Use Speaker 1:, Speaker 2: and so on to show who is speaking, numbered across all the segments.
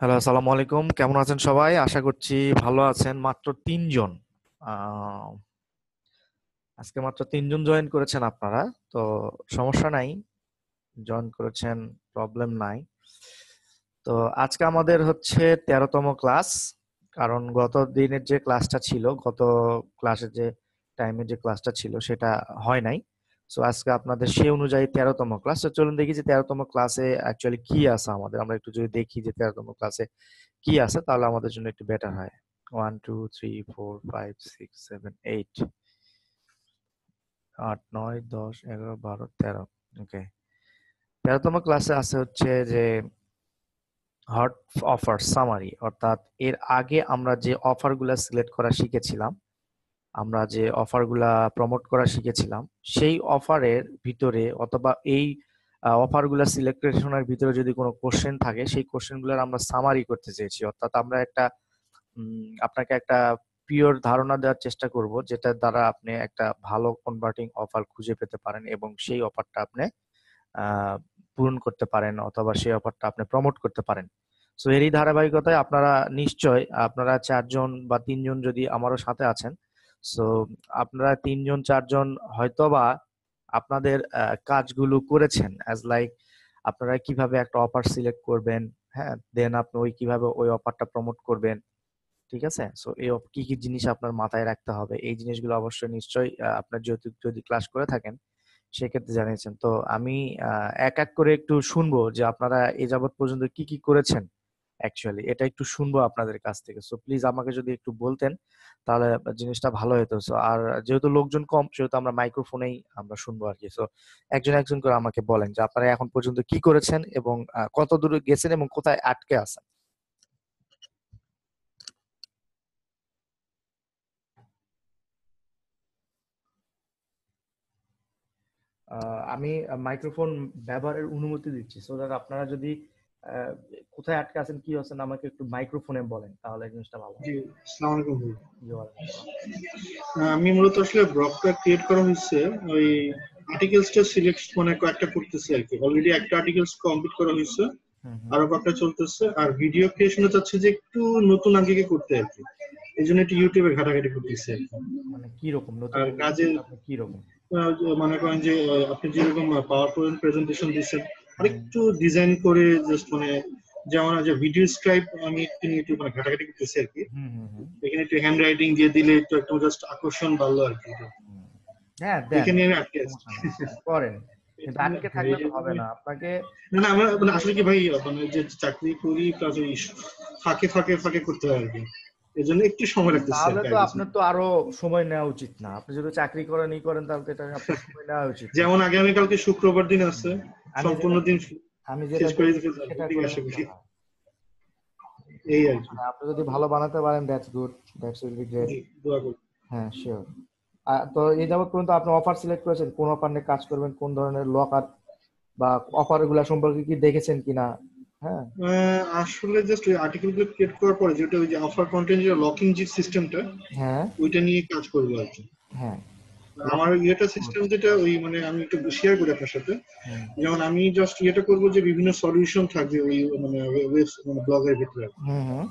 Speaker 1: Hello, আসসালামু আলাইকুম। কেমন আছেন সবাই? আশা করছি ভালো আছেন। মাত্র ৩ জন। আহ, আজকে মাত্র ৩ জন জয়েন করেছেন আপনারা। তো সমস্যা নাই, জয়েন করেছেন, প্রবলেম নাই। তো আজকে আমাদের হচ্ছে ১৩তম ক্লাস। কারণ গত দিনের যে ক্লাসটা ছিল, গত ক্লাসের যে টাইমে যে ক্লাসটা ছিল সেটা হয় নাই। সো আজকে আপনাদের সেই অনুযায়ী ১৩তম ক্লাস। তো চলুন দেখি যে ১৩তম ক্লাসে অ্যাকচুয়ালি কি আছে আমাদের। আমরা একটু যদি দেখি যে ১৩তম ক্লাসে কি আছে তাহলে আমাদের জন্য একটু বেটার হয়। 1 2 3 4 5 6 7 8, 8 9 10 11 12 13। ওকে, ১৩তম ক্লাসে আছে হচ্ছে যে হট অফার সামারি, অর্থাৎ এর আগে আমরা যে অফারগুলা সিলেক্ট করা শিখেছিলাম, আমরা যে অফারগুলা প্রমোট করা শিখেছিলাম, সেই অফারের ভিতরে অথবা এই অফারগুলা সিলেক্টেশনের ভিতরে যদি কোনো কোশ্চেন থাকে, সেই কোশ্চেনগুলোর আমরা সামারি করতে চেয়েছি। অর্থাৎ আমরা একটা আপনাকে একটা পিওর ধারণা দেওয়ার চেষ্টা করব, যেটার দ্বারা আপনি একটা ভালো কনভার্টিং অফার খুঁজে পেতে পারেন এবং সেই অফারটা আপনি আহ, পূরণ করতে পারেন অথবা সেই অফারটা আপনি প্রমোট করতে পারেন। সো এরই ধারাবাহিকতায় আপনারা নিশ্চয়, আপনারা 4 জন বা 3 জন যদি আমারও সাথে আছেন, সো আপনারা 3 জন 4 জন হয়তোবা আপনাদের কাজগুলো করেছেন, অ্যাজ লাইক আপনারা কিভাবে একটা অফার সিলেক্ট করবেন, হ্যাঁ, দেন আপনি ওই কিভাবে ওই অফারটা প্রমোট করবেন। ঠিক আছে, সো এই কি কি জিনিস আপনার মাথায় রাখতে হবে, এই জিনিসগুলো অবশ্যই নিশ্চয়ই আপনার যেহেতু যদি ক্লাস করে থাকেন সেক্ষেত্রে জানিয়েছেন। তো আমি এক এক করে একটু শুনবো যে আপনারা এ যাবৎ পর্যন্ত কি কি করেছেন। অ্যাকচুয়ালি এটা একটু শুনবো আপনাদের কাছ থেকে। সো প্লিজ আমাকে যদি একটু বলতেন তাহলে জিনিসটা ভালো হতো। সো আর যেহেতু লোকজন কম সেহেতু আমরা মাইক্রোফোনেই আমরা শুনবো আর কি। সো একজন একজন করে আমাকে বলেন যে আপনারা এখন পর্যন্ত কি করেছেন এবং কত দূরে গেছেন এবং কোথায় আটকে আছেন। আমি মাইক্রোফোন ব্যবহারের অনুমতি দিচ্ছি, সো দ্যাট আপনারা যদি আহ, কোথায় আটকে আছেন কি আছেন আমাকে একটু মাইক্রোফোনে বলেন তাহলে এই জিনিসটা ভালো
Speaker 2: জি,
Speaker 1: হয়।
Speaker 2: আসসালামু আলাইকুম ভাই।
Speaker 1: জি, ওয়ালাইকুম আসসালাম।
Speaker 2: আমি মূলত আসলে ব্লগটা ক্রিয়েট করা হয়েছে ওই আর্টিকেলসটা সিলেক্ট মানে কয়েকটা করতেছি আর কি। অলরেডি একটা আর্টিকেলস কমপ্লিট করা হয়েছে,
Speaker 1: হুম হুম।
Speaker 2: আরো কয়েকটা চলতেছে। আর ভিডিও ক্রিয়েশনে চাচ্ছে যে একটু নতুন আঙ্গিকে করতে আর কি। এই জন্য একটু ইউটিউবে ঘাটাঘাটি করতেছি আর কি।
Speaker 1: মানে কি রকম নতুন
Speaker 2: আর
Speaker 1: আঙ্গিক
Speaker 2: কাজে
Speaker 1: বলতে আপনি কি রকম?
Speaker 2: মনে করেন যে আপনি যেরকম পাওয়ার পয়েন্ট প্রেজেন্টেশন দিচ্ছেন
Speaker 1: হুম
Speaker 2: আরেকটু ডিজাইন করে জাস্ট মানে যেমন যে ভিডিও স্ক্রাইব আমি একটু মানে ঘাটাঘাটি করতেছি আর কি।
Speaker 1: হুম হুম হুম
Speaker 2: এখানে একটু হ্যান্ড রাইটিং দিয়ে দিলে একটু জাস্ট আকর্ষণ বাড়লো আর কি।
Speaker 1: হুম। হ্যাঁ, দেন,
Speaker 2: এখানে আমি আটকে আছি।
Speaker 1: সমস্যা নেই, করেন। কিন্তু আটকে থাকলে তো হবে না আপনাকে।
Speaker 2: না না আমরা মানে আসলে কি ভাই মানে যে চাকরি করি প্লাস ওই ফাঁকে করতে হয় আর কি। এই জন্য একটু সময় লাগতেছে আর
Speaker 1: তাহলে
Speaker 2: কি
Speaker 1: তো
Speaker 2: আর কিছু
Speaker 1: আপনার
Speaker 2: না।
Speaker 1: তো আরো সময় নেওয়া উচিত না। আপনি যদি চাকরি করেন ই করেন তাহলে তো এটা আপনার সময় নেওয়া উচিত।
Speaker 2: যেমন আগামীকালকে শুক্রবার দিন আছে,
Speaker 1: আমি
Speaker 2: সম্পূর্ণ
Speaker 1: যেটা
Speaker 2: দিন
Speaker 1: আমি যেটা
Speaker 2: শেষ করে
Speaker 1: বলছি
Speaker 2: দিতে চাই
Speaker 1: সেটা
Speaker 2: ঠিক
Speaker 1: করলে
Speaker 2: আশা
Speaker 1: তো
Speaker 2: করি।
Speaker 1: হয়।
Speaker 2: এই আর কি।
Speaker 1: আর আপনি যদি ভালো বানাতে পারেন, that's good, that's will be great.
Speaker 2: জি, দোয়া করি।
Speaker 1: হ্যাঁ, শিওর। তো এই যাবত পর্যন্ত আপনি অফার সিলেক্ট করেছেন, কোন অফার নিয়ে কাজ করবেন, কোন ধরনের লক আপ বা অফার গুলা সম্পর্কে কি দেখেছেন কিনা? হ্যাঁ।
Speaker 2: আসলে জাস্ট ওই আর্টিকেল গুলো ক্রিয়েট করার পরে যেটা ওই যে অফার কন্টেন্ট যে লকিং যে সিস্টেমটা
Speaker 1: হ্যাঁ।
Speaker 2: ওইটা নিয়ে কাজ করবো আর কি।
Speaker 1: হ্যাঁ,
Speaker 2: আমার
Speaker 1: লকিং।
Speaker 2: ইয়েটা সিস্টেম যেটা ওই মানে আমি একটু শেয়ার করি আপনার সাথে।
Speaker 1: হুম
Speaker 2: যেমন আমি জাস্ট ইয়েটা করবো যে বিভিন্ন সলিউশন থাকবে ওই মানে ওয়েব মানে ব্লগের ভিতরে।
Speaker 1: হুম হুম।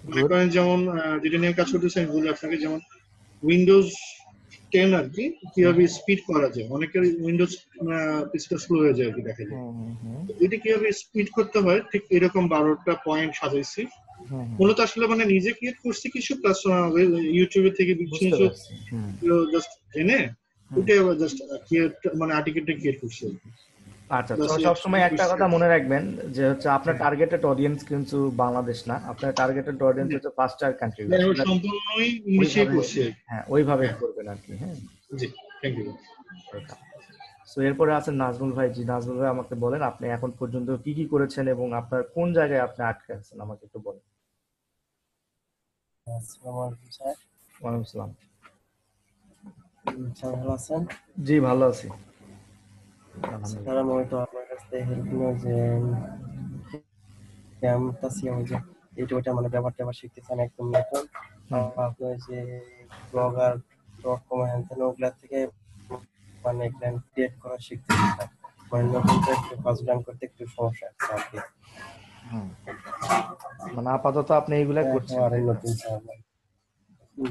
Speaker 2: মনে
Speaker 1: গুড।
Speaker 2: করেন যেমন যেটা নিয়ে কাজ করতেছি আমি বলি আপনাকে, যেমন উইন্ডোজ 10 আর কি
Speaker 1: হুম
Speaker 2: কিভাবে স্পিড করা যায়। অনেকের উইন্ডোজ পিসটা স্লো হয়ে যায় আর কি দেখা যায়।
Speaker 1: হুম হুম হুম
Speaker 2: তো এটা কিভাবে স্পিড করতে হয় ঠিক এরকম 12টা পয়েন্ট সাজাইছি।
Speaker 1: হুম হুম।
Speaker 2: মূলত আসলে মানে নিজে ক্রিয়েট করছি কিছু প্লাস ইউটিউবে থেকে কিছু
Speaker 1: বুঝতে
Speaker 2: কিছু
Speaker 1: পারছি। হুম
Speaker 2: জাস্ট জেনে
Speaker 1: হুম।
Speaker 2: ওইটা জাস্ট ক্রিয়েট মানে আর্টিকেলটা ক্রিয়েট করছি আর কি।
Speaker 1: আচ্ছা, তো
Speaker 2: জাস্ট
Speaker 1: সবসময় একটা কথা
Speaker 2: শেয়ার
Speaker 1: মনে
Speaker 2: করছি।
Speaker 1: রাখবেন যে হচ্ছে আপনার
Speaker 2: হ্যাঁ,
Speaker 1: টার্গেটেড অডিয়েন্স কিন্তু বাংলাদেশ না, আপনার টার্গেটেড অডিয়েন্স
Speaker 2: হ্যাঁ,
Speaker 1: হচ্ছে 5 স্টার কান্ট্রিগুলো।
Speaker 2: হ্যাঁ, সম্পূর্ণই ইংলিশে
Speaker 1: ওইভাবে,
Speaker 2: করছি আর কি।
Speaker 1: হ্যাঁ ওইভাবে
Speaker 2: হ্যাঁ,
Speaker 1: করবেন আর কি। হ্যাঁ,
Speaker 2: জি, থ্যাংক ইউ।
Speaker 1: ওয়েলকাম। সো এরপরে আছেন নাজমুল ভাই। জি, নাজমুল ভাই আমাকে বলেন আপনি এখন পর্যন্ত কি কি করেছেন এবং আপনার কোন জায়গায় আপনি আটকে আছেন আমাকে একটু বলেন।
Speaker 3: আসসালামু আলাইকুম স্যার।
Speaker 1: ওয়ালাইকুম আসসালাম।
Speaker 3: স্যার ভালো আছেন?
Speaker 1: জি, ভালো আছি
Speaker 3: স্যার
Speaker 1: আলহামদুলিল্লাহ।
Speaker 3: আমি হয়তো আপনার কাছ থেকে হেল্প নিব যে আমি চাচ্ছি আমি যে ইউটিউবটা মানে ব্যবহার শিখতেছেন একদম নতুন।
Speaker 1: হুম।
Speaker 3: আপনি ওই যে ব্লগার ডট কম ওগুলা থেকে মানে ক্রিয়েট করা শিখতেছি স্যার। মানে নতুন করে একটু কাজ রান করতে একটু সমস্যা হচ্ছে আর কি।
Speaker 1: হুম, মানে আপাতত আপনি এইগুলা করছেন,
Speaker 3: একেবারে
Speaker 1: তাই তো?
Speaker 3: নতুন স্যার।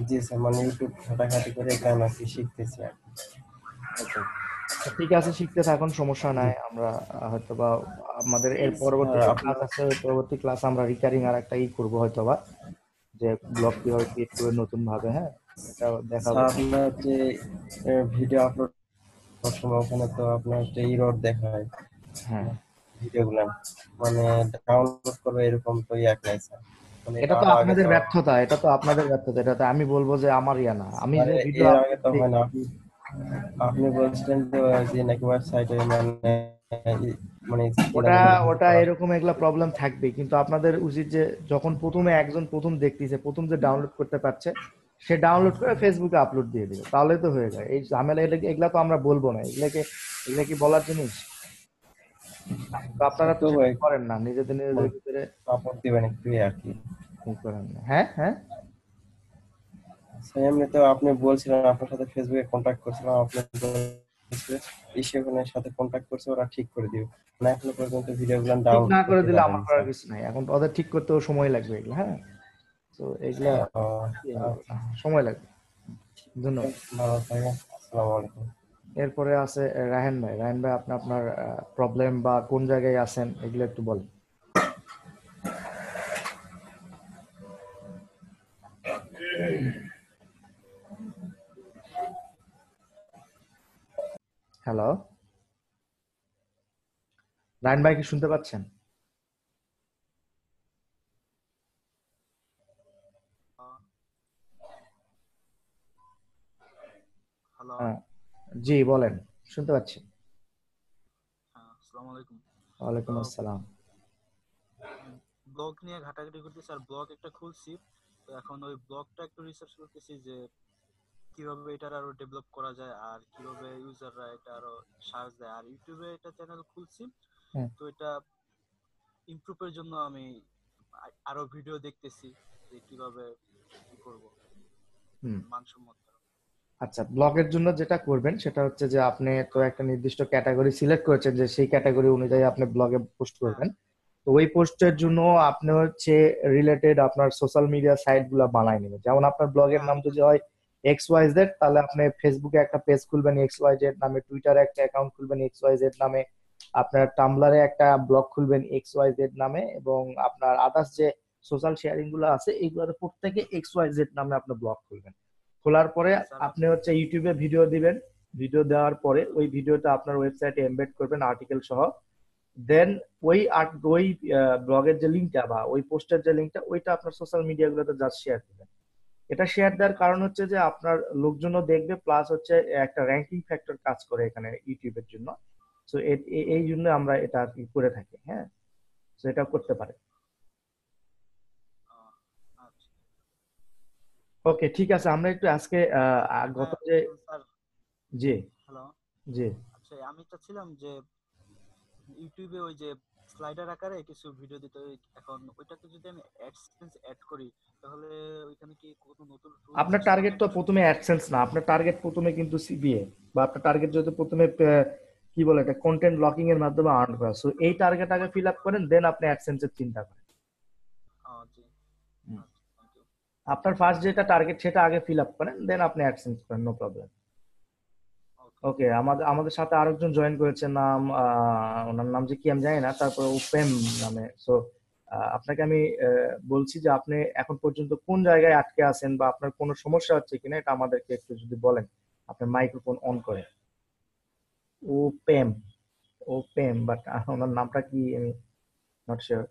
Speaker 3: জি স্যার, মানে ইউটিউব ঘাটাঘাটি করে এখানে আর কি শিখতেছি আর কি।
Speaker 1: ওকে, তো ঠিক আছে, শিখতে থাকুন, সমস্যা
Speaker 3: জি
Speaker 1: নাই। আমরা হয়তোবা আমাদের এর
Speaker 3: স্যার,
Speaker 1: পরবর্তী যে ক্লাস
Speaker 3: আপনার
Speaker 1: আছে, ওই পরবর্তী ক্লাস আমরা রিকারিং আর একটা করবো হয়তোবা, যে ব্লগ কিভাবে ক্রিয়েট করবে নতুন ভাবে। হ্যাঁ, এটা দেখাবো।
Speaker 3: স্যার আপনার যে ভিডিও আপলোড করার সময় ওখানে তো আপনার একটা ইরর দেখায়
Speaker 1: হ্যাঁ,
Speaker 3: ভিডিওগুলো, মানে ডাউনলোড করবে এরকম তো এক নাই স্যার, মানে এটা
Speaker 1: এটা তো
Speaker 3: আরো আগে
Speaker 1: আপনাদের
Speaker 3: তো,
Speaker 1: ব্যর্থতা, এটা তো আপনাদের ব্যর্থতা, এটা তো আমি বলবো যে আমার ইয়া না, আমি
Speaker 3: স্যার
Speaker 1: যে ভিডিও
Speaker 3: এর আগে
Speaker 1: আপলোড
Speaker 3: তো
Speaker 1: দিই।
Speaker 3: হয় না। আপনি আপনি বলছিলেন যে যে নাকি ওয়েবসাইটে মানে মানে কি
Speaker 1: ওটা
Speaker 3: জানি মানে ভিউ
Speaker 1: ওটা
Speaker 3: করা।
Speaker 1: এরকম এগুলা প্রবলেম থাকবে, কিন্তু আপনাদের উচিত যে যখন প্রথমে একজন প্রথম দেখতেছে, প্রথম যে ডাউনলোড করতে পারছে, সে ডাউনলোড করে ফেসবুকে আপলোড দিয়ে দিবে, তাহলে তো হয়ে যায়। এই ঝামেলা এগুলা তো আমরা বলবো না, এগুলা কি বলার জিনিস? তো আপনারা
Speaker 3: স্যার
Speaker 1: তো
Speaker 3: তো
Speaker 1: সেটা করেন না, নিজেদের
Speaker 3: মানে
Speaker 1: নিজেদের ভিতরে
Speaker 3: সাপোর্ট দিবেন একটু এই আর কি।
Speaker 1: ই করেন না। হ্যাঁ, হ্যাঁ,
Speaker 3: স্যার এমনি তো আপনি বলছিলেন আপনার সাথে ফেসবুকে কন্ট্যাক্ট করছিলাম, আপনি ইসের সাথে কন্ট্যাক্ট করছে, ওরা ঠিক করে দিবে, মানে এখনো পর্যন্ত ভিডিওগুলো
Speaker 1: ঠিক
Speaker 3: ডাউনলোড
Speaker 1: না করে
Speaker 3: করতে
Speaker 1: দিলে আমার
Speaker 3: পারেনি
Speaker 1: করার
Speaker 3: স্যার।
Speaker 1: কিছু নাই, এখন ওদের ঠিক করতেও সময় লাগবে এগুলা। হ্যাঁ, তো এগুলা ইয়ে হবে
Speaker 3: আচ্ছা,
Speaker 1: না, সময় লাগবে। ধন্যবাদ।
Speaker 3: ভালো থাকেন, আসসালামু আলাইকুম।
Speaker 1: এরপরে আছে রায়হান ভাই। রায়হান ভাই, আপনি আপনার প্রবলেম বা কোন জায়গায় আছেন এগুলো একটু বলেন। হ্যালো, রায়হান ভাই কি শুনতে পাচ্ছেন?
Speaker 4: হ্যালো।
Speaker 1: হ্যাঁ, জি বলেন, শুনতে পাচ্ছি।
Speaker 4: হ্যাঁ, আসসালামু আলাইকুম। তো
Speaker 1: ওয়ালাইকুম আসসালাম।
Speaker 4: ব্লগ নিয়ে ঘাটাঘাটি করতেছি আর ব্লগ একটা খুলছি। তো এখন ওই ব্লগটা একটু রিসার্চ করতেছি যে কিভাবে এটার আরো ডেভেলপ করা যায় আর কিভাবে ইউজাররা এটা আরো সার্চ দেয়। আর ইউটিউবে একটা চ্যানেল খুলছি,
Speaker 1: হুম,
Speaker 4: তো এটা ইমপ্রুভের জন্য আমি আরো ভিডিও দেখতেছি যে কিভাবে কি করব
Speaker 1: হুম।
Speaker 4: মানসম্মত।
Speaker 1: আচ্ছা, ব্লগের জন্য যেটা করবেন সেটা হচ্ছে যে আপনি তো একটা নির্দিষ্ট ক্যাটাগরি সিলেক্ট করেছেন, যে সেই ক্যাটাগরি অনুযায়ী আপনি ব্লগে পোস্ট
Speaker 4: হ্যাঁ,
Speaker 1: করবেন। তো ওই পোস্টের জন্য আপনি হচ্ছে রিলেটেড আপনার সোশ্যাল মিডিয়া সাইট গুলা বানায় নেবেন। যেমন আপনার ব্লগের
Speaker 4: হ্যাঁ
Speaker 1: নাম
Speaker 4: আমি তো
Speaker 1: যদি হয় এক্স ওয়াই জেড, তাহলে আপনি ফেসবুকে একটা পেজ খুলবেন এক্স ওয়াই জেড নামে, টুইটারে একটা অ্যাকাউন্ট খুলবেন এক্স ওয়াই জেড নামে, আপনার টামব্লারে একটা ব্লগ খুলবেন এক্স ওয়াই জেড নামে, এবং আপনার আদার্স যে সোশ্যাল শেয়ারিং গুলো আছে এইগুলোর প্রত্যেকে এক্স ওয়াই জেড নামে আপনি ব্লগ খুলবেন। খোলার পরে
Speaker 4: স্যার।
Speaker 1: আপনি হচ্ছে ইউটিউবে ভিডিও দিবেন। ভিডিও দেওয়ার পরে ওই ভিডিওটা আপনার ওয়েবসাইটে এমবেড করবেন আর্টিকেল সহ। দেন ওই ব্লগের যে লিঙ্কটা বা ওই পোস্টের যে লিঙ্কটা, ওইটা আপনার সোশ্যাল মিডিয়া গুলোতে জাস্ট শেয়ার দিবেন। এটা শেয়ার দেওয়ার কারণ
Speaker 4: আচ্ছা।
Speaker 1: হচ্ছে যে আপনার লোকজনও দেখবে, প্লাস হচ্ছে একটা র্যাঙ্কিং ফ্যাক্টর কাজ করে এখানে ইউটিউবের জন্য। তো এই জন্য আমরা এটা আর কি করে থাকি। হ্যাঁ, তো এটা করতে পারে।
Speaker 4: আহ, আচ্ছা।
Speaker 1: ওকে, ঠিক আছে, আমরা একটু আজকে গত
Speaker 4: হ্যাঁ
Speaker 1: যে,
Speaker 4: স্যার।
Speaker 1: জি,
Speaker 4: হ্যালো।
Speaker 1: জি,
Speaker 4: আচ্ছা, আমি চাচ্ছিলাম যে ইউটিউবে ওই যে স্লাইডার আকারে কিছু ভিডিও দিতে এখন ওইটাতে যদি আমি অ্যাডসেন্স অ্যাড করি তাহলে ওইখানে কি কোনো নতুন রুলস
Speaker 1: আপনার
Speaker 4: আসবে
Speaker 1: টার্গেট তো
Speaker 4: নাকি শুধু?
Speaker 1: প্রথমে অ্যাডসেন্স না, আপনার টার্গেট প্রথমে কিন্তু সিবিএ, বা আপনার টার্গেট যদি প্রথমে কি বলে এটা, কন্টেন্ট ব্লকিং এর মাধ্যমে আর্ন করা। সো এই টার্গেট আগে ফিল আপ করেন, দেন আপনি অ্যাডসেন্সের চিন্তা করেন।
Speaker 4: জি।
Speaker 1: হুম।
Speaker 4: আচ্ছা, থ্যাংক ইউ।
Speaker 1: আপনার ফার্স্ট যেটা টার্গেট সেটা আগে ফিল আপ করেন, দেন আপনি অ্যাডসেন্স করেন, নো প্রবলেম।
Speaker 4: ওকে।
Speaker 1: ওকে, আমাদের আমাদের সাথে আরেকজন জয়েন করেছে, নাম ওনার নাম যে কি আমি জানি না, তারপর উপেম নামে। সো আপনাকে আমি বলছি যে আপনি এখন পর্যন্ত কোন জায়গায় আটকে আছেন বা আপনার কোনো সমস্যা হচ্ছে কিনা এটা আমাদেরকে একটু যদি বলেন। আপনার মাইক্রোফোন অন করে। উপেম, উপেম, বাট ওনার নামটা কি আমি নট শিওর।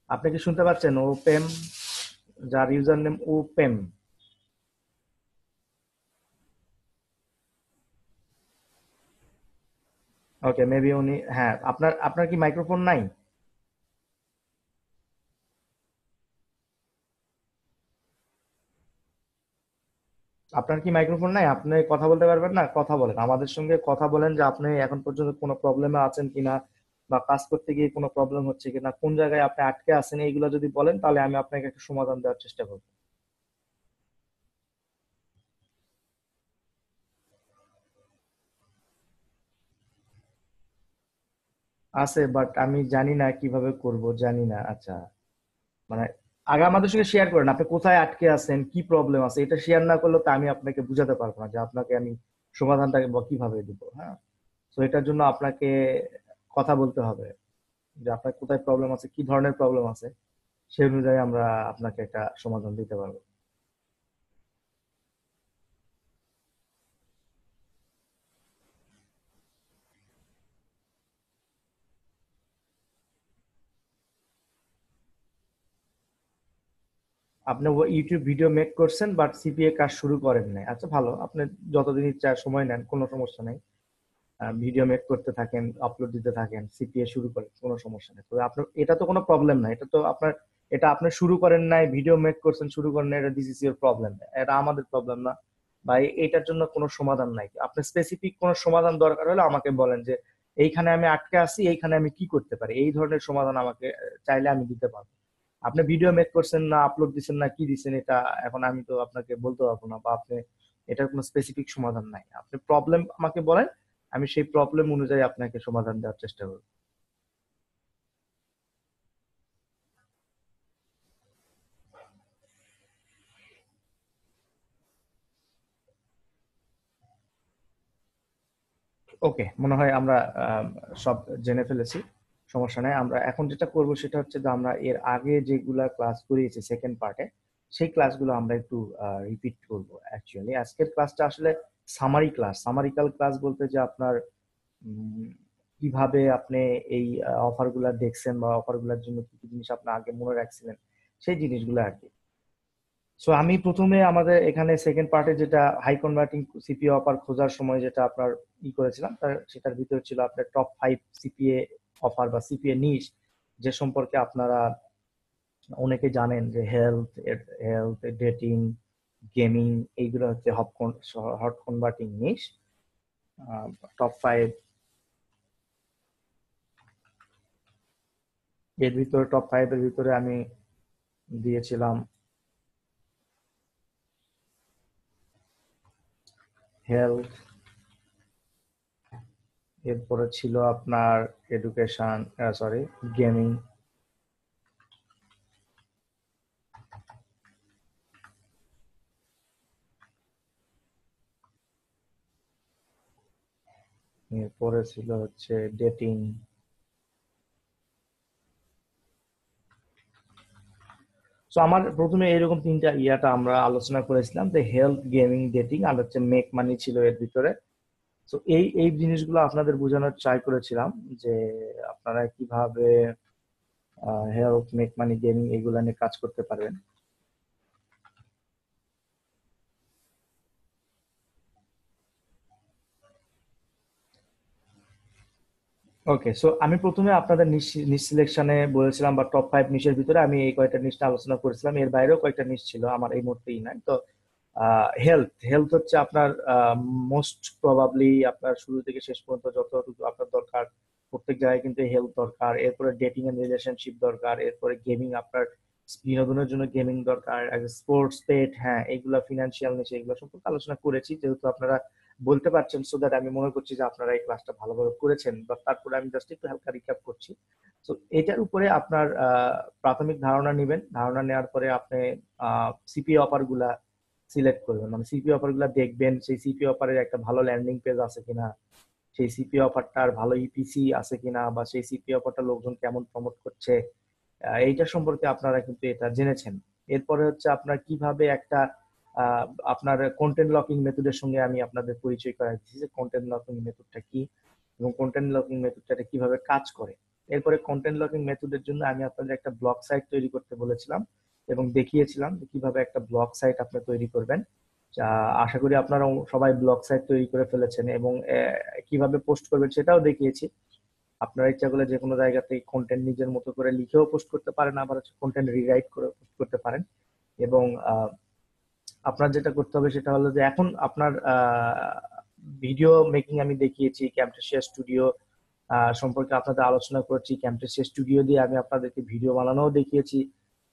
Speaker 1: আপনি কি শুনতে পাচ্ছেন উপেম, যার ইউজার নেম উপেম? ওকে, মেবি উনি, হ্যাঁ, আপনার আপনার কি মাইক্রোফোন নাই? আপনার কি মাইক্রোফোন নাই? আপনি কথা বলতে পারবেন না? কথা বলেন, আমাদের সঙ্গে কথা বলেন যে আপনি এখন পর্যন্ত কোনো প্রবলেমে আছেন কিনা, বা কাজ করতে গিয়ে কোনো প্রবলেম হচ্ছে কিনা, কোন জায়গায় আপনি আটকে আছেন, এইগুলো যদি বলেন তাহলে আমি আপনাকে একটা সমাধান দেওয়ার চেষ্টা করবো। আছে, বাট আমি জানি না কিভাবে করব, জানি না। আচ্ছা, মানে আগে আমাদের সঙ্গে শেয়ার করেন আপনি কোথায় আটকে আছেন, কি প্রবলেম আছে। এটা শেয়ার না করলে তো আমি আপনাকে বুঝাতে পারবো না যে আপনাকে আমি সমাধানটাকে কিভাবে দিব। হ্যাঁ, তো এটার জন্য আপনাকে কথা বলতে হবে যে আপনার কোথায় প্রবলেম আছে, কি ধরনের প্রবলেম আছে, সেই অনুযায়ী আমরা আপনাকে একটা সমাধান দিতে পারবো। আপনি ইউটিউব ভিডিও মেক করছেন বাট সিপিএ কাজ শুরু করেন নাই। আচ্ছা ভালো, আপনি যতদিন ইচ্ছা সময় নেন, কোনো সমস্যা নেই। ভিডিও মেক করতে থাকেন, আপলোড দিতে থাকেন, সিপিএ শুরু করেন, কোনো সমস্যা নেই। তবে আপনার এটা তো কোনো প্রবলেম না, এটা তো আপনার, এটা আপনি শুরু করেন নাই, ভিডিও মেক করছেন শুরু করেন নাই, এটা দিস ইজ ইউর প্রবলেম, এটা আমাদের প্রবলেম না। বা এটার জন্য কোনো সমাধান নাই। আপনার স্পেসিফিক কোনো সমাধান দরকার হলে আমাকে বলেন যে এইখানে আমি আটকে আছি, এইখানে আমি কি করতে পারি, এই ধরনের সমাধান আমাকে চাইলে আমি দিতে পারবো। আপনি ভিডিও মেক করছেন না, আপলোড দিচ্ছেন না, কি দিচ্ছেন, এটা এখন আমি তো আপনাকে বলতে পারবো না। বা আপনি, এটার কোনো স্পেসিফিক সমাধান নাই, আপনি প্রবলেম আমাকে বলেন, আমি সেই প্রবলেম অনুযায়ী আপনাকে সমাধান দেওয়ার চেষ্টা করব। ওকে, মনে হয় আমরা সব জেনে ফেলেছি। সমস্যা নাই, আমরা এখন যেটা করব সেটা হচ্ছে যে আমরা এর আগে যেগুলা ক্লাস করিয়েছি সেকেন্ড পার্টে, সেই ক্লাসগুলো আমরা একটু রিপিট করব। অ্যাকচুয়ালি আজকের ক্লাসটা আসলে সামারি ক্লাস। সামারিক্যাল ক্লাস বলতে যে আপনার কিভাবে আপনি এই অফারগুলা দেখছেন বা অফারগুলোর জন্য কি কি জিনিস আপনি আগে মনে রাখছিলেন, সেই জিনিসগুলো আর কি। সো আমি প্রথমে আমাদের এখানে সেকেন্ড পার্টে যেটা হাই কনভার্টিং সিপিএ অফার খোঁজার সময় যেটা আপনার করেছিলাম, সেটার ভিতরে ছিল আপনার টপ 5 সিপিএ অফার বা সিপিএ নিশ, যে সম্পর্কে আপনারা অনেকে জানেন যে হেলথ, ডেটিং, গেমিং, এইগুলো হচ্ছে হট কনভার্টিং নিশ। টপ 5, এর ভিতরে টপ 5 এর ভিতরে আমি দিয়েছিলাম হেলথ, এরপরে ছিল আপনার এডুকেশন, সরি, গেমিং, এরপরে ছিল হচ্ছে ডেটিং। তো আমার প্রথমে এরকম তিনটা ইয়াটা আমরা আলোচনা করেছিলাম যে হেলথ, গেমিং, ডেটিং, আর হচ্ছে মেক মানি ছিল এর ভিতরে। তো এই এই জিনিসগুলো আপনাদের বোঝানোর ট্রাই করেছিলাম যে আপনারা কিভাবে হেলথ, মেক মানি, গেমিং এগুলা নিয়ে কাজ করতে পারবেন। ওকে, সো আমি প্রথমে আপনাদের নিশ সিলেকশনে বলেছিলাম বা টপ 5 নিশের ভিতরে আমি এই কয়টা নিশটা আলোচনা করেছিলাম, এর বাইরেও কয়েকটা নিশ ছিল আমার এই মুহূর্তেই নাই। তো হেলথ হেলথ হচ্ছে আপনার মোস্ট প্রবাবলি আপনার শুরু থেকে শেষ পর্যন্ত যতটুকু আপনার দরকার, প্রত্যেক জায়গায় কিন্তু হেলথ দরকার। এরপরে ডেটিং এন্ড রিলেশনশিপ দরকার, এরপরে গেমিং, আপনার বিনোদনের জন্য গেমিং দরকার, স্পোর্টস, পেট, হ্যাঁ এগুলা ফিনান্সিয়াল নিশে, এগুলো সম্পর্কে আলোচনা করেছি। যেহেতু আপনারা বলতে পারছেন, সো দ্যাট আমি মনে করছি যে আপনারা এই ক্লাসটা ভালোভাবে করেছেন। বা তারপরে আমি জাস্ট একটু হালকা রিক্যাপ করছি। তো এটার উপরে আপনার প্রাথমিক ধারণা নেবেন। ধারণা নেওয়ার পরে আপনি সিপি অফার গুলা সিলেক্ট করবেন, মানে সিপি অফার গুলা দেখবেন, সেই সিপি অফারের একটা ভালো ল্যান্ডিং পেজ আছে কিনা, সেই সিপি অফারটার ভালো ইপিসি আছে কিনা, বা সেই সিপি অফারটা লোকজন কেমন প্রমোট করছে, এইটা সম্পর্কে আপনারা কিন্তু এটা জেনেছেন। এরপরে হচ্ছে আপনার কিভাবে একটা আহ, আপনার কন্টেন্ট লকিং মেথডের সঙ্গে আমি আপনাদের পরিচয় করাই দিচ্ছি যে কন্টেন্ট লকিং মেথডটা কি এবং কন্টেন্ট লকিং মেথডটা কিভাবে কাজ করে। এরপরে কন্টেন্ট লকিং মেথডের জন্য আমি আপনাদের একটা ব্লগ সাইট তৈরি করতে বলেছিলাম এবং দেখিয়েছিলাম যে কিভাবে একটা ব্লগ সাইট আপনি তৈরি করবেন। আশা করি আপনারা সবাই ব্লগ সাইট তৈরি করে ফেলেছেন এবং কিভাবে পোস্ট করবেন সেটাও দেখিয়েছি। আপনারা ইচ্ছা করলে যে কোনো জায়গা থেকে কন্টেন্ট নিজের মতো করে লিখেও পোস্ট করতে পারেন, আবার হচ্ছে কন্টেন্ট রিরাইট করে পোস্ট করতে পারেন। এবং আপনার যেটা করতে হবে সেটা হলো যে এখন আপনার ভিডিও মেকিং আমি দেখিয়েছি, ক্যামটেসিয়া স্টুডিও সম্পর্কে আপনাদের আলোচনা করেছি। ক্যামটেসিয়া স্টুডিও দিয়ে আমি আপনাদেরকে ভিডিও বানানোও দেখিয়েছি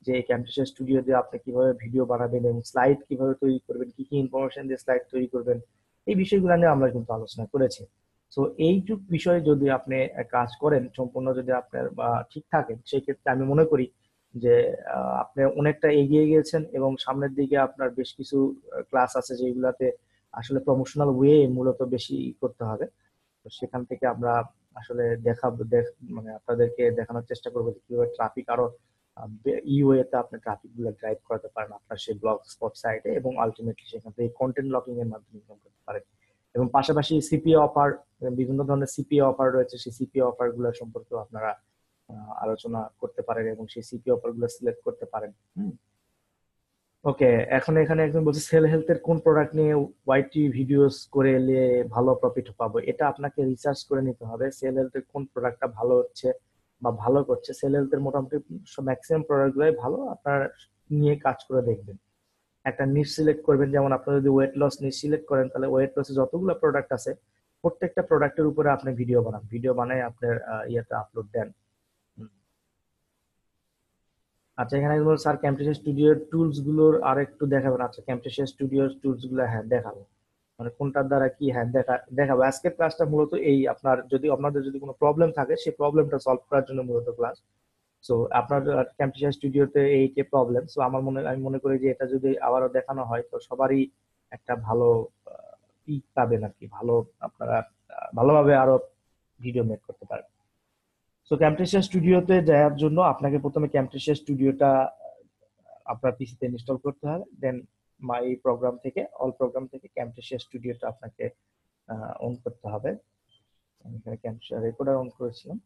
Speaker 1: যে এই ক্যামটেসিয়া স্টুডিও দিয়ে আপনি কিভাবে ভিডিও বানাবেন এবং স্লাইড কিভাবে তৈরি করবেন, কি কি ইনফরমেশন দিয়ে স্লাইড তৈরি করবেন, এই বিষয়গুলো নিয়ে আমরা কিন্তু আলোচনা করেছি। সো এইটুক বিষয়ে যদি আপনি কাজ করেন সম্পূর্ণ, যদি আপনার ঠিক থাকেন, সেই ক্ষেত্রে আমি মনে করি যে আপনি অনেকটা এগিয়ে গিয়েছেন এবং সামনের দিকে আপনার বেশ কিছু ক্লাস আছে যেগুলাতে আসলে প্রমোশনাল ওয়ে মূলত বেশি করতে হবে। তো সেখান থেকে আমরা আসলে মানে আপনাদেরকে দেখানোর চেষ্টা করবো যে কিভাবে ট্রাফিক আরো ইউএতে আপনি ট্রাফিক গুলো ড্রাইভ করাতে পারেন আপনার সেই ব্লগ স্পট সাইটে, এবং আলটিমেটলি সেখান থেকে কন্টেন্ট লকিং এর মাধ্যমে ইনকাম করতে পারেন। এবং পাশাপাশি সিপিএ অফার, বিভিন্ন ধরনের সিপিএ অফার রয়েছে, সেই সিপিএ অফার গুলো সম্পর্কে আপনারা আলোচনা করতে পারেন এবং সেই সিপিএ অফার গুলো সিলেক্ট করতে পারেন। ওকে, এখন এখানে একজন বলছে সেল হেলথের কোন প্রোডাক্ট নিয়ে ওয়াইটি ভিডিওস করে এলে ভালো প্রফিট পাবো। এটা আপনাকে রিসার্চ করে নিতে হবে সেল হেলথের কোন প্রোডাক্টটা ভালো হচ্ছে বা ভালো করছে। সেল হেলথের মোটামুটি ম্যাক্সিমাম প্রোডাক্ট গুলাই ভালো, আপনার নিয়ে কাজ করে দেখবেন। একটা নিশ সিলেক্ট করবেন, যেমন আপনারা যদি ওয়েট লস নিশ সিলেক্ট করেন তাহলে ওয়েট লসে যতগুলো প্রোডাক্ট আছে প্রত্যেকটা প্রোডাক্টের উপরে আপনি ভিডিও বানান, ভিডিও বানায় আপনার ইয়েতে আপলোড দেন। আচ্ছা, এখানে স্যার ক্যামটেশিয়া স্টুডিওর টুলস গুলোর আর একটু দেখাবেন। আচ্ছা, ক্যামটেশিয়া স্টুডিওর টুলস গুলো হ্যাঁ দেখাবো, মানে কোনটার দ্বারা কি, হ্যাঁ দেখাবো। আজকের ক্লাসটা মূলত এই, আপনাদের যদি কোনো প্রবলেম থাকে সেই প্রবলেমটা সলভ করার জন্য মূলত ক্লাস। সো আপনার ক্যামটেশিয়া স্টুডিওতে এই যে প্রবলেম, সো আমি মনে করি যে এটা যদি আবারও দেখানো হয় তো সবারই একটা ভালো পিক পাবেন আর কি, ভালো আপনারা ভালোভাবে আরো ভিডিও মেক করতে পারবেন। সো ক্যামটেশিয়া স্টুডিওতে যাওয়ার জন্য আপনাকে প্রথমে ক্যামটেশিয়া স্টুডিওটা আপনার পিসিতে ইনস্টল করতে হবে, দেন মাই প্রোগ্রাম থেকে, অল প্রোগ্রাম থেকে ক্যামটেশিয়া স্টুডিওটা আপনাকে অন করতে হবে। আমি এখানে ক্যামটেশিয়া রেকর্ডার অন করেছিলাম,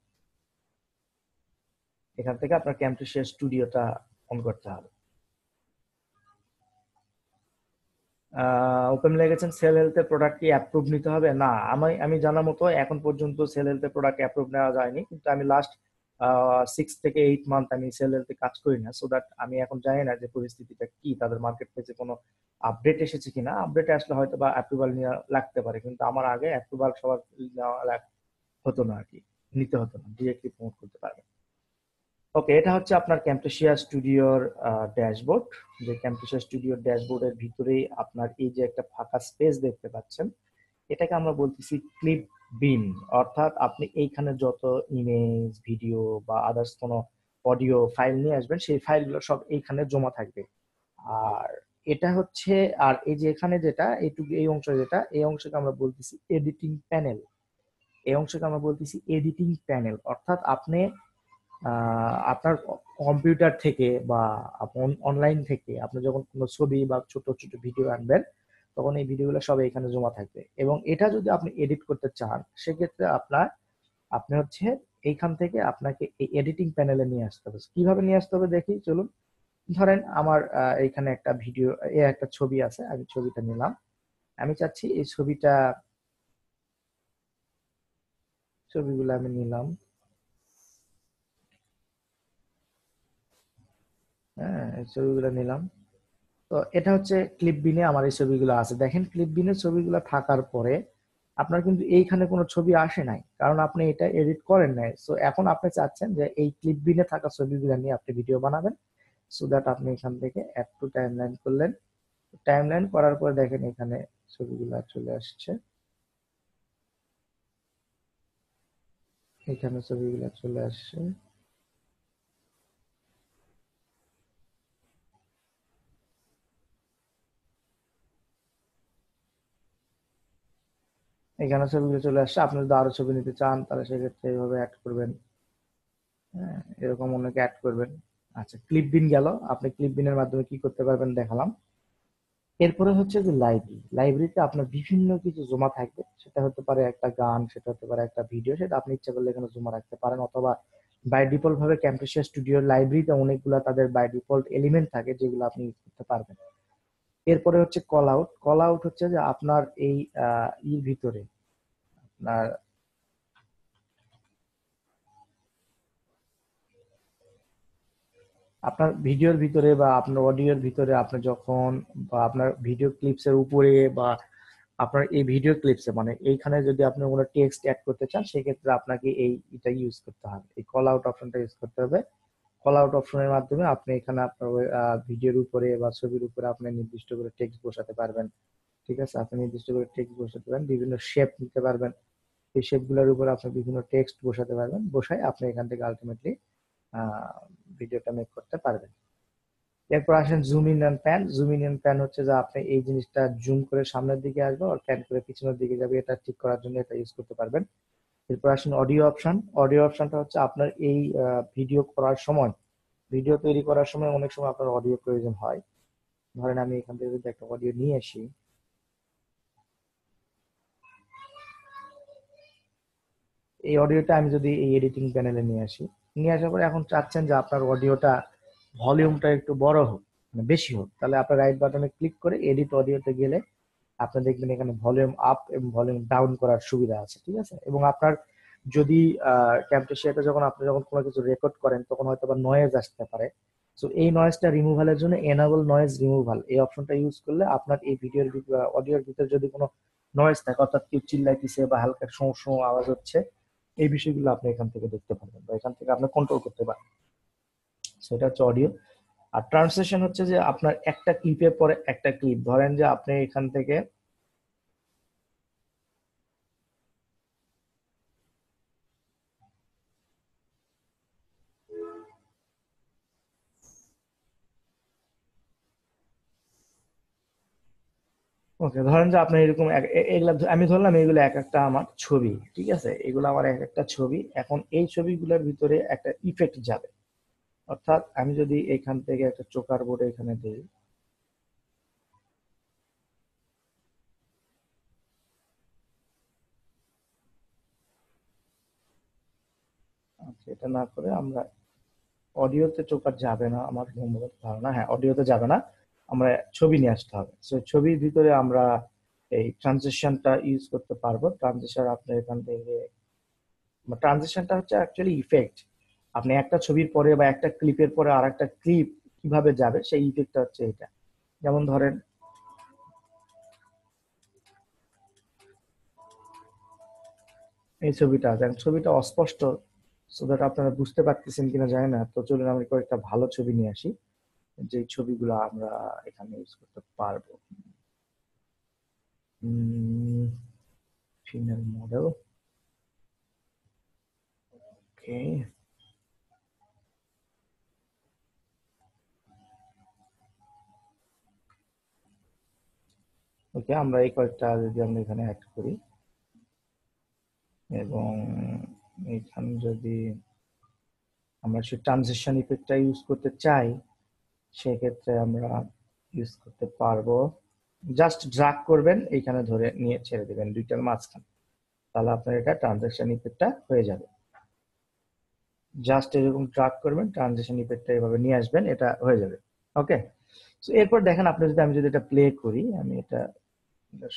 Speaker 1: এখান থেকে আপনার ক্যামটেশিয়া স্টুডিওটা অন করতে হবে। ওপেন লেগেছেন সেল হেলথের প্রোডাক্ট কি অ্যাপ্রুভ নিতে হবে? না, আমি জানা মতো এখন পর্যন্ত সেল হেলথের প্রোডাক্ট অ্যাপ্রুভ নেওয়া যায়নি, কিন্তু আমি লাস্ট 6 থেকে 8 মান্থ আমি সেল হেলথে কাজ করি না, সো দ্যাট আমি এখন জানি না যে পরিস্থিতিটা কি, তাদের মার্কেট প্লেসে কোনো আপডেট এসেছে কিনা। আপডেট আসলে হয়তো বা অ্যাপ্রুভাল নেওয়া লাগতে পারে, কিন্তু আমার আগে অ্যাপ্রুভাল সবার নেওয়া হতো না আর কি, নিতে হতো না, ডিরেক্টলি প্রমোট করতে পারবে। ওকে, এটা হচ্ছে আপনার ক্যামটেশিয়া স্টুডিওর ড্যাশবোর্ড। যে ক্যামটেশিয়া স্টুডিওর ড্যাশবোর্ডের ভিতরেই আপনার এই যে একটা ফাঁকা স্পেস দেখতে পাচ্ছেন, এটাকে আমরা বলতেছি ক্লিপ বিন। অর্থাৎ আপনি এইখানে যত ইমেজ, ভিডিও বা আদার্স কোনো অডিও ফাইল নিয়ে আসবেন সেই ফাইলগুলো সব এইখানে জমা থাকবে। আর এটা হচ্ছে, আর এই যে এখানে যেটা এইটুকু এই অংশ, যেটা এই অংশকে আমরা বলতেছি এডিটিং প্যানেল। এই অংশকে আমরা বলতেছি এডিটিং প্যানেল। অর্থাৎ আপনি আপনার কম্পিউটার থেকে বা অনলাইন থেকে আপনি যখন কোনো ছবি বা ছোট ছোট ভিডিও আনবেন তখন এই ভিডিওগুলো সব এখানে জমা থাকবে, এবং এটা যদি আপনি এডিট করতে চান সেক্ষেত্রে আপনি হচ্ছে এইখান থেকে আপনাকে এই এডিটিং প্যানেলে নিয়ে আসতে হবে। কিভাবে নিয়ে আসতে হবে দেখি চলুন। ধরেন আমার এইখানে একটা ভিডিও, একটা ছবি আছে, আমি ছবিটা নিলাম। আমি চাচ্ছি এই ছবিগুলো আমি নিলাম। হ্যাঁ, এই ছবিগুলো নিলাম। তো এটা হচ্ছে ক্লিপ বিনে আমার এই ছবিগুলো আছে। দেখেন ক্লিপ বিনে ছবিগুলো থাকার পরে আপনার কিন্তু এইখানে কোনো ছবি আসে নাই, কারণ আপনি এটা এডিট করেন নাই। সো এখন আপনি চাচ্ছেন যে এই ক্লিপ বিনে থাকা ছবিগুলো নিয়ে আপনি ভিডিও বানাবেন, সো দ্যাট আপনি এখান থেকে অ্যাড টু টাইমলাইন করলেন। টাইমলাইন করার পরে দেখেন এখানে ছবিগুলো চলে আসছে, এখানে ছবিগুলো চলে আসছে। এখানে ছবিগুলো চলে আসছে। আপনি যদি আরো ছবি নিতে চান তাহলে সেক্ষেত্রে এইভাবে অ্যাড করবেন। হ্যাঁ, এরকম অনেকে অ্যাড করবেন। আচ্ছা, ক্লিপ বিন গেল। আপনি ক্লিপ বিনের মাধ্যমে কি করতে পারবেন দেখালাম। এরপরে হচ্ছে যে লাইব্রেরিতে আপনার বিভিন্ন কিছু জমা থাকবে, সেটা হতে পারে একটা গান, সেটা হতে পারে একটা ভিডিও, সেটা আপনি ইচ্ছা করলে এখানে জমা রাখতে পারেন, অথবা বাই ডিফল্ট ভাবে ক্যাম্পেশিয়া স্টুডিওর লাইব্রেরিতে অনেকগুলো তাদের বাই ডিফল্ট এলিমেন্ট থাকে যেগুলো আপনি ইউজ করতে পারবেন। এরপরে হচ্ছে কল আউট। কল আউট হচ্ছে যে আপনার এই ইর ভিতরে আপনার আপনার ভিডিওর ভিতরে বা আপনার অডিওর ভিতরে আপনি যখন, বা আপনার ভিডিও ক্লিপস এর উপরে বা আপনার এই ভিডিও ক্লিপসে, মানে এইখানে যদি আপনি কোনো টেক্সট অ্যাড করতে চান সেক্ষেত্রে আপনাকে এটা ইউজ করতে হবে, এই কল আউট অপশনটা ইউজ করতে হবে। কল আউট অপশনের মাধ্যমে আপনি এখানে আপনার ভিডিওর উপরে বা ছবির উপরে আপনি নির্দিষ্ট করে টেক্সট বসাতে পারবেন। ঠিক আছে, আপনি নির্দিষ্ট করে টেক্সট বসাতে পারেন, বিভিন্ন শেপ নিতে পারবেন। এই শেপগুলোর উপর আপনি বিভিন্ন টেক্সট বসাতে পারবেন, বসায় আপনি এখান থেকে আলটিমেটলি ভিডিওটা মেক করতে পারবেন। এরপর আসেন zoom in and pan. Zoom in and pan হচ্ছে যে আপনি এই জিনিসটা জুম করে সামনের দিকে আসবে আর প্যান করে পিছনের দিকে যাবে, এটা ঠিক করার জন্য এটা ইউজ করতে পারবেন। এরপর আসেন অডিও অপশন। অডিও অপশনটা হচ্ছে আপনার এই ভিডিও করার সময়, ভিডিও তৈরি করার সময় অনেক সময় আপনার অডিও প্রয়োজন হয়। ধরেন আমি এখান থেকে যদি একটা অডিও নিয়ে আসি, এই অডিওটা আমি যদি এই এডিটিং প্যানেলে নিয়ে আসি, নিয়ে আসার পরে এখন চাচ্ছেন যে আপনার অডিওটা ভলিউমটা একটু বড় হোক, মানে বেশি হোক, তাহলে আপনার রাইট বাটনে ক্লিক করে এডিট অডিওতে গেলে আপনি দেখবেন এখানে ভলিউম আপ এবং ভলিউম ডাউন করার সুবিধা আছে, ঠিক আছে। এবং আপনার যদি ক্যামটেশিয়াতে আপনি যখন কোনো কিছু রেকর্ড করেন তখন হয়তো বা নয়েজ আসতে পারে, সো এই নয়েজটা রিমুভালের জন্য এনেবল নয়েজ রিমুভাল এই অপশনটা ইউজ করলে আপনার এই ভিডিওর অডিওর ভিতরে যদি কোনো নয়েজ থাকে, অর্থাৎ কেউ চিল্লাইতেছে বা হালকা শোঁ শোঁ আওয়াজ হচ্ছে, এই বিষয়গুলো আপনি এখান থেকে দেখতে পারবেন বা এখান থেকে আপনি কন্ট্রোল করতে পারবেন। সেটা হচ্ছে অডিও। আর ট্রান্সলেশন হচ্ছে যে আপনার একটা ক্লিপের পরে একটা ক্লিপ, ধরেন যে আপনি এখান থেকে ওকে, ধরেন যে আপনি এরকম এগুলা আমি ধরলাম এগুলো এক একটা আমার ছবি, ঠিক আছে, এগুলো আমার এক একটা ছবি। এখন এই ছবিগুলোর ভিতরে একটা ইফেক্ট যাবে, অর্থাৎ আমি যদি এখান থেকে একটা চোকার বোর্ড এখানে দিই, আচ্ছা এটা না করে আমরা অডিওতে চোকার যাবে না আমার সম্ভবত ধারণা, হ্যাঁ অডিওতে যাবে না, আমরা ছবি নিয়ে আসতে হবে। সো ছবির ভিতরে আমরা এই ট্রানজিশনটা ইউজ করতে পারবো। ট্রানজিশন আপনি এখান থেকে, ট্রানজিশনটা হচ্ছে অ্যাকচুয়ালি ইফেক্ট, আপনি একটা ছবির পরে বা একটা ক্লিপের পরে আর একটা ক্লিপ কিভাবে যাবে সেই ইফেক্টটা হচ্ছে এটা। যেমন ধরেন এই ছবিটা, দেখেন ছবিটা অস্পষ্ট, সো দ্যাট আপনারা বুঝতে পারতেছেন কিনা জানি না, তো চলুন আমরা কয়েকটা ভালো ছবি নিয়ে আসি যে ছবিগুলো আমরা এখানে ইউজ করতে পারবো। ফিমেল মডেল, ওকে, ওকে আমরা এই কয়েকটা যদি আমরা এখানে অ্যাড করি এবং এখানে যদি আমরা সেই ট্রানজিশন ইফেক্টটা ইউজ করতে চাই সেক্ষেত্রে আমরা ইউজ করতে পারবো। জাস্ট ড্রাগ করবেন, এখানে ধরে নিয়ে ছেড়ে দেবেন দুইটার মাঝখানে, তাহলে আপনার এটা ট্রানজিশন ইফেক্টটা হয়ে যাবে। জাস্ট এরকম ড্রাগ করবেন, ট্রানজিশন ইফেক্টটা এভাবে নিয়ে আসবেন, এটা হয়ে যাবে। ওকে, সো এরপর দেখেন আপনি যদি, আমি যদি এটা প্লে করি, আমি এটা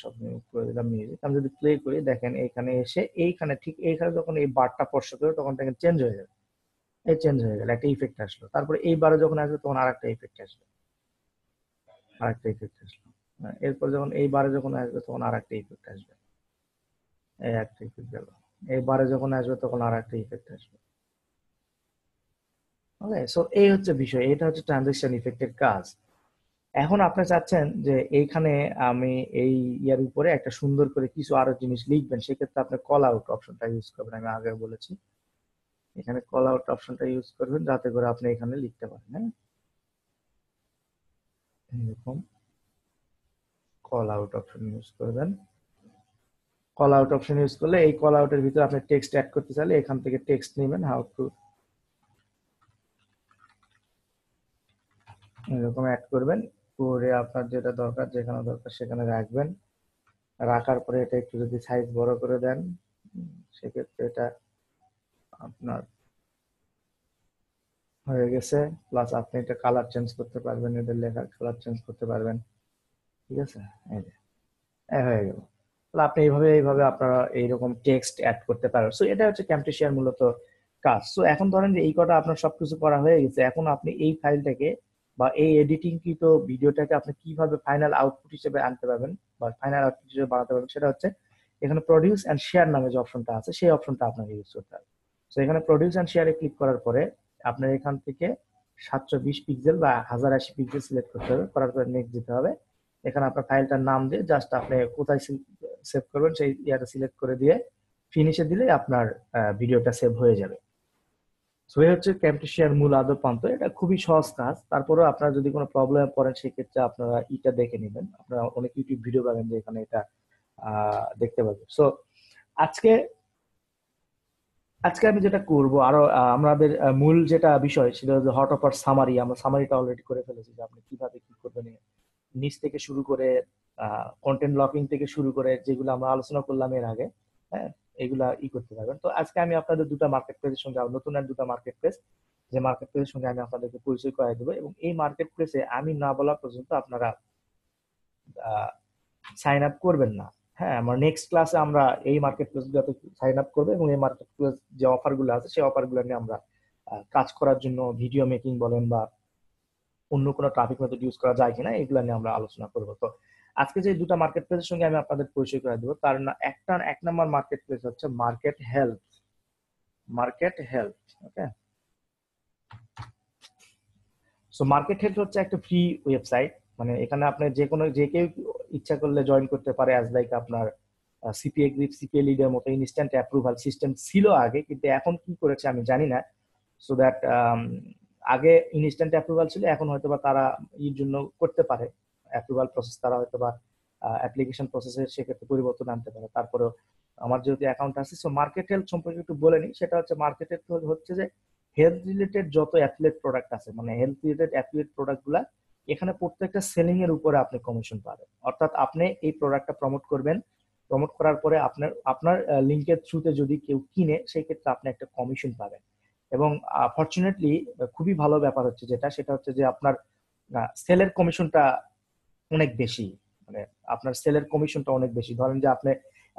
Speaker 1: সব মিউট করে দিলাম মিউজিক, আমি যদি প্লে করি দেখেন এইখানে এসে এইখানে ঠিক এইখানে যখন এই বারটা স্পর্শ করে তখন দেখেন চেঞ্জ হয়ে যাবে, এই চেঞ্জ হয়ে গেল, একটা ইফেক্ট আসলো। তারপরে এই বারে যখন আসবে তখন আরেকটা ইফেক্ট আসবে, আরেকটা ইফেক্ট আসলো। এরপর যখন এই বারে যখন আসবে তখন আরেকটা ইফেক্ট আসবে, এই একটা ইফেক্ট গেল। এই বারে যখন আসবে তখন আরেকটা ইফেক্ট আসবে। ওকে, সো এই হচ্ছে বিষয়, এটা হচ্ছে ট্রানজিশন ইফেক্টের কাজ। এখন আপনি চাচ্ছেন যে এইখানে আমি এই ইয়ার উপরে একটা সুন্দর করে কিছু আরো জিনিস লিখবেন, সেক্ষেত্রে আপনি কল আউট অপশনটা ইউজ করবেন, আমি আগে বলেছি এখানে কল আউট অপশনটা ইউজ করবেন যাতে করে আপনি এখানে লিখতে পারেন। হ্যাঁ, এরকম কল আউট অপশন ইউজ করবেন। কল আউট অপশন ইউজ করলে এই কল আউটের ভিতরে আপনি টেক্সট অ্যাড করতে চাইলে এখান থেকে টেক্সট নেবেন, হাউ টু এরকম অ্যাড করবেন, করে আপনার যেটা দরকার যেখানে দরকার সেখানে রাখবেন। রাখার পরে এটা একটু যদি সাইজ বড় করে দেন সেক্ষেত্রে এটা আপনার হয়ে গেছে। প্লাস আপনি এটা কালার চেঞ্জ করতে পারবেন, এদের লেখার কালার চেঞ্জ করতে পারবেন, ঠিক আছে, এই যে হয়ে গেল। তাহলে আপনি এইভাবে আপনারা এইরকম টেক্সট অ্যাড করতে পারেন। সো এটা হচ্ছে ক্যামটেশিয়ার মূলত কাজ। সো এখন ধরেন যে এই কটা আপনার সবকিছু করা হয়ে গেছে, এখন আপনি এই ফাইলটাকে বা এই এডিটিং কৃত ভিডিওটাকে আপনি কিভাবে ফাইনাল আউটপুট হিসেবে আনতে পারবেন বা ফাইনাল আউটপুট হিসেবে বানাতে পারবেন, সেটা হচ্ছে এখানে প্রডিউস এন্ড শেয়ার নামে যে অপশনটা আছে সেই অপশনটা আপনাকে ইউজ করতে হবে। সো এখানে প্রডিউস এন্ড শেয়ারে ক্লিক করার পরে আপনার এখান থেকে 720 পিক্সেল বা 1080 পিক্সেল সিলেক্ট করতে হবে, করার পরে নেক্সট দিতে হবে। এখানে আপনার ফাইলটার নাম দিয়ে জাস্ট আপনি কোথায় সেভ করবেন সেই ইয়াটা সিলেক্ট করে দিয়ে ফিনিশে দিলে আপনার ভিডিওটা সেভ হয়ে যাবে। সো এই হচ্ছে ক্যামটেশিয়ার মূল আদ্যপান্ত। এটা খুবই সহজ কাজ, তারপরেও আপনারা যদি কোনো প্রবলেমে পড়েন সেক্ষেত্রে আপনারা এটা দেখে নেবেন, আপনারা অনেক ইউটিউব ভিডিও পাবেন যে এখানে এটা দেখতে পাবেন। সো আজকে আজকে আমি যেটা করব আরো আমাদের মূল যেটা বিষয় সেটা হচ্ছে হট অফার সামারি। আমরা সামারিটা অলরেডি করে ফেলেছি যে আপনি কিভাবে কি করবেন, নিচ থেকে শুরু করে কন্টেন্ট লকিং থেকে শুরু করে যেগুলো আমরা আলোচনা করলাম এর আগে, হ্যাঁ, এগুলা করতে পারবেন। তো আজকে আমি আপনাদের দুটো মার্কেট প্লেসের সঙ্গে, নতুন আর দুটো মার্কেট প্লেস, যে মার্কেট প্লেসের সঙ্গে আমি আপনাদেরকে পরিচয় করাই দেবো, এবং এই মার্কেট প্লেসে আমি না বলা পর্যন্ত আপনারা সাইন আপ করবেন না। হ্যাঁ, আমার নেক্সট ক্লাসে আমরা এই মার্কেট প্লেস গুলোতে সাইন আপ করবো, এবং এই মার্কেট প্লেস যে অফার গুলো আছে সেই অফার গুলো নিয়ে আমরা কাজ করার জন্য ভিডিও মেকিং বলেন বা অন্য কোনো ট্রাফিক মেথড ইউজ করা যায় কিনা এগুলো নিয়ে আমরা আলোচনা করবো। তো আজকে যে দুটো মার্কেট প্লেসের সঙ্গে আমি আপনাদের পরিচয় করে দেবো, তার এক নম্বর মার্কেট প্লেস হচ্ছে মার্কেট হেলথ। মার্কেট হেলথ, ওকে। সো মার্কেট হেলথ হচ্ছে একটা ফ্রি ওয়েবসাইট, মানে এখানে আপনি যে কেউ ইচ্ছা করলে জয়েন করতে পারে, অ্যাজ লাইক আপনার সিপিএ গ্রিপ, সিপিএ লিডের মতো ইনস্ট্যান্ট অ্যাপ্রুভাল সিস্টেম ছিল আগে, কিন্তু এখন কি করেছে আমি জানি না। সো দ্যাট আগে ইনস্ট্যান্ট অ্যাপ্রুভাল ছিল, এখন হয়তো বা তারা এর জন্য করতে পারে অ্যাপ্রুভাল প্রসেস, তারা হয়তো বা অ্যাপ্লিকেশন প্রসেসের সেক্ষেত্রে পরিবর্তন আনতে পারে। তারপরেও আমার যেহেতু অ্যাকাউন্ট আছে, সো মার্কেট হেলথ সম্পর্কে একটু বলে নিই। সেটা হচ্ছে মার্কেট হেলথ হচ্ছে যে হেলথ রিলেটেড যত অ্যাফিলিয়েট প্রোডাক্ট আছে, মানে হেলথ রিলেটেড অ্যাফিলিয়েট প্রোডাক্ট গুলা, এখানে প্রত্যেকটা সেলিং এর উপরে আপনি কমিশন পাবেন। অর্থাৎ আপনি এই প্রোডাক্টটা প্রমোট করবেন, প্রমোট করার পরে আপনার লিঙ্কের থ্রুতে যদি কেউ কিনে সেই ক্ষেত্রে আপনি একটা কমিশন পাবেন। এবং ফরচুনেটলি খুবই ভালো ব্যাপার হচ্ছে সেটা হচ্ছে যে আপনার সেলের কমিশনটা অনেক বেশি, মানে আপনার সেলের কমিশনটা অনেক বেশি। ধরেন যে আপনি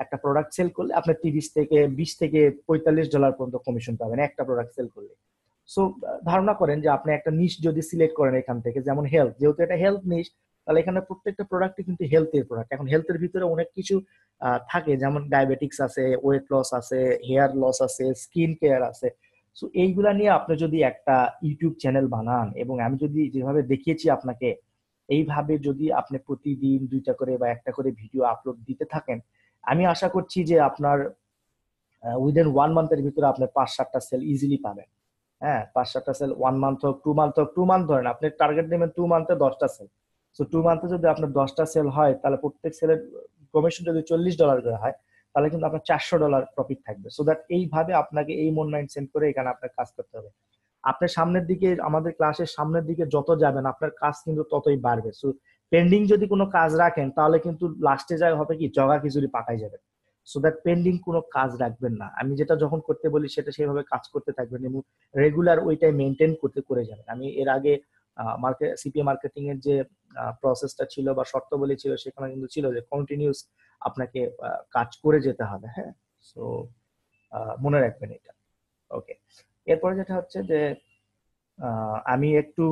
Speaker 1: একটা প্রোডাক্ট সেল করলে আপনি 30 থেকে 20 থেকে $45 পর্যন্ত কমিশন পাবেন একটা প্রোডাক্ট সেল করলে। সো ধারণা করেন যে আপনি একটা নিশ যদি সিলেক্ট করেন এখান থেকে, যেমন হেলথ, যেহেতু এটা হেলথ নিশ, তাহলে এখানে প্রত্যেকটা প্রোডাক্টই কিন্তু হেলথের প্রোডাক্ট। এখন হেলথের ভিতরে অনেক কিছু থাকে, যেমন ডায়াবেটিক্স আছে, ওয়েট লস আছে, হেয়ার লস আছে, স্কিন কেয়ার আছে। সো এইগুলা নিয়ে আপনি যদি একটা ইউটিউব চ্যানেল বানান, এবং আমি যদি যেভাবে দেখিয়েছি আপনাকে, এইভাবে যদি আপনি প্রতিদিন 2টা করে বা 1টা করে ভিডিও আপলোড দিতে থাকেন, আমি আশা করছি যে আপনার উইদিন 1 মান্থের ভিতরে আপনি 5-7টা সেল ইজিলি পাবেন। হ্যাঁ, 5-7টা সেল 1 মান্থ হোক, 2 মান্থ হোক, 2 মান্থ ধরেন আপনি টার্গেট নেবেন 2 মান্থে 10টা সেল। সো 2 মান্থে যদি আপনার 10টা সেল হয়, তাহলে প্রত্যেক সেলের কমিশন যদি $40 করে হয়, তাহলে কিন্তু আপনার $400 প্রফিট থাকবে। সো দ্যাট এইভাবে আপনাকে এই মন মাইন্ড সেট করে এখানে আপনার কাজ করতে হবে। আপনার সামনের দিকে, আমাদের ক্লাসের সামনের দিকে যত যাবেন আপনার কাজ কিন্তু ততই বাড়বে। সো পেন্ডিং যদি কোনো কাজ রাখেন, তাহলে কিন্তু লাস্টে যায় হবে কি, জগা খিচুড়ি পাকাই যাবে। সো দ্যাট পেন্ডিং কোনো কাজ রাখবেন না। আমি যেটা যখন করতে বলি সেটা সেইভাবে কাজ করতে থাকবেন, এবং রেগুলার ওইটাই মেনটেন করে যাবেন। আমি এর আগে সিপিএ মার্কেটিং এর যে প্রসেসটা ছিল বা শর্তাবলী ছিল, সেখানে কিন্তু ছিল যে কন্টিনিউস আপনাকে কাজ করে যেতে হবে। হ্যাঁ, সো মনে রাখবেন এটা। ওকে, এরপরে যেটা হচ্ছে যে আমি একটু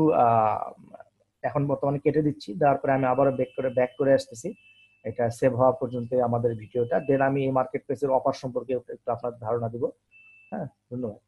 Speaker 1: এখন বর্তমানে কেটে দিচ্ছি, দেওয়ার পরে আমি আবারও ব্যাক করে আসতেছি, এটা সেভ হওয়া পর্যন্ত আমাদের ভিডিওটা। দেন আমি এই মার্কেট প্লেসের অফার সম্পর্কে একটু আপনার ধারণা দিব। হ্যাঁ, ধন্যবাদ।